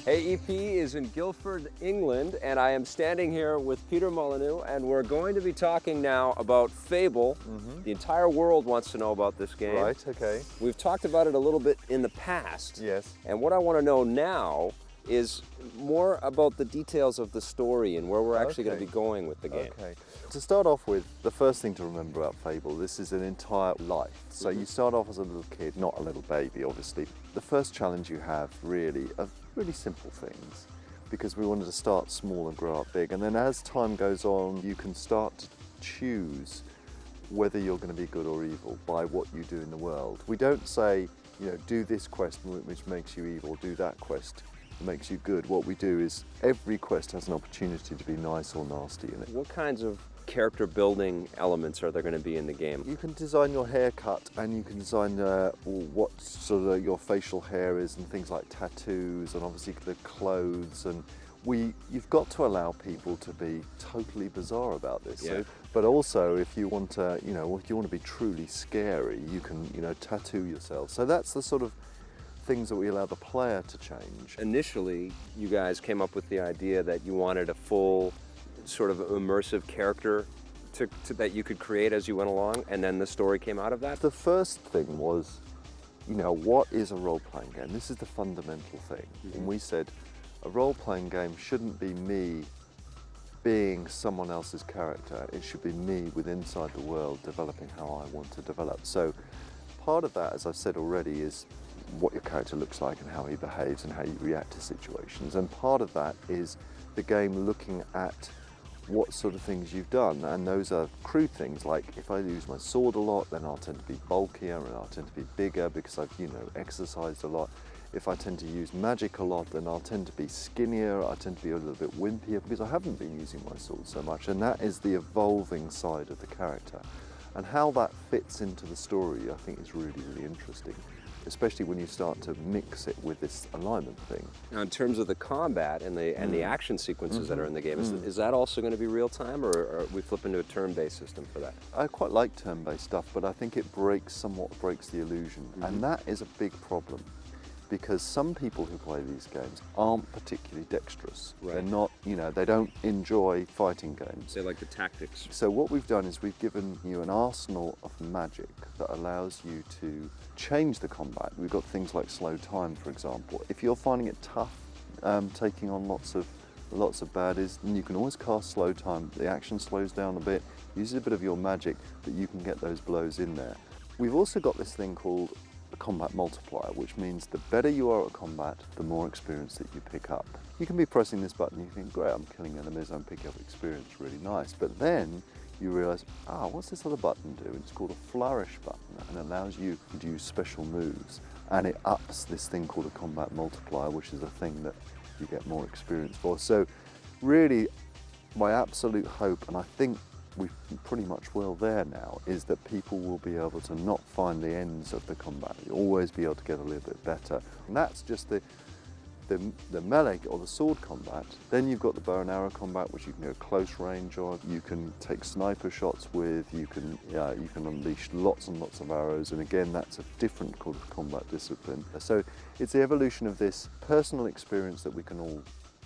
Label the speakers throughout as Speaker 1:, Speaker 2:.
Speaker 1: AEP is in Guildford, England, and I am standing here with Peter Molyneux, and we're going to be talking now about Fable. The entire world wants to know about this game.
Speaker 2: Right, okay.
Speaker 1: We've talked about it a little bit in the past.
Speaker 2: Yes.
Speaker 1: And what I want to know now is more about the details of the story and where we're actually going to be going with the game.
Speaker 2: Okay. To start off with, the first thing to remember about Fable, this is an entire life. So you start off as a little kid, not a little baby, obviously. The first challenge you have really are really simple things, because we wanted to start small and grow up big. And then as time goes on, you can start to choose whether you're going to be good or evil by what you do in the world. We don't say, you know, do this quest which makes you evil, do that quest makes you good. What we do is every quest has an opportunity to be nice or nasty in it.
Speaker 1: What kinds of character building elements are there going to be in the game?
Speaker 2: You can design your haircut, and you can design what sort of your facial hair is, and things like tattoos, and obviously the clothes. And you've got to allow people to be totally bizarre about this.
Speaker 1: Yeah.
Speaker 2: So, but also, if you want to, if you want to be truly scary, you can, tattoo yourself. So that's the sort of things that we allow the player to change.
Speaker 1: Initially, you guys came up with the idea that you wanted a full sort of immersive character that you could create as you went along, and then the story came out of that?
Speaker 2: The first thing was, what is a role-playing game? This is the fundamental thing. And we said, a role-playing game shouldn't be me being someone else's character. It should be me inside the world developing how I want to develop. So part of that, as I've said already, is what your character looks like and how he behaves and how you react to situations. And part of that is the game looking at what sort of things you've done, and those are crude things like if I use my sword a lot, then I'll tend to be bulkier and I'll tend to be bigger because I've exercised a lot. If I tend to use magic a lot, then I'll tend to be skinnier, I tend to be a little bit wimpier because I haven't been using my sword so much, and that is the evolving side of the character. And how that fits into the story, I think, is really, really interesting, especially when you start to mix it with this alignment thing.
Speaker 1: Now, in terms of the combat and the action sequences that are in the game, is that also going to be real time, or are we flipping to a turn-based system for that?
Speaker 2: I quite like turn-based stuff, but I think it somewhat breaks the illusion, and that is a big problem, because some people who play these games aren't particularly dexterous.
Speaker 1: Right.
Speaker 2: They're not, they don't enjoy fighting games.
Speaker 1: They like the tactics.
Speaker 2: So what we've done is we've given you an arsenal of magic that allows you to change the combat. We've got things like slow time, for example. If you're finding it tough taking on lots of baddies, then you can always cast slow time. The action slows down a bit, use a bit of your magic, but you can get those blows in there. We've also got this thing called a combat multiplier, which means the better you are at combat, the more experience that you pick up. You can be pressing this button, you think, great, I'm killing enemies, I'm picking up experience, really nice. But then you realise, what's this other button do? It's called a flourish button, and it allows you to use special moves. And it ups this thing called a combat multiplier, which is a thing that you get more experience for. So really, my absolute hope, and I think we pretty much will there now, is that people will be able to not find the ends of the combat. You'll always be able to get a little bit better. And that's just the melee or the sword combat. Then you've got the bow and arrow combat, which you can go close range on. You can take sniper shots with. You can unleash lots and lots of arrows. And again, that's a different kind of combat discipline. So it's the evolution of this personal experience that we can all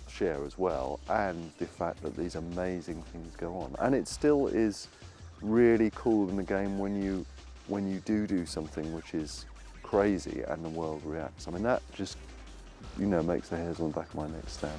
Speaker 2: share as well, and the fact that these amazing things go on. And it still is really cool in the game when you do something which is crazy and the world reacts. I mean, that just makes the hairs on the back of my neck stand.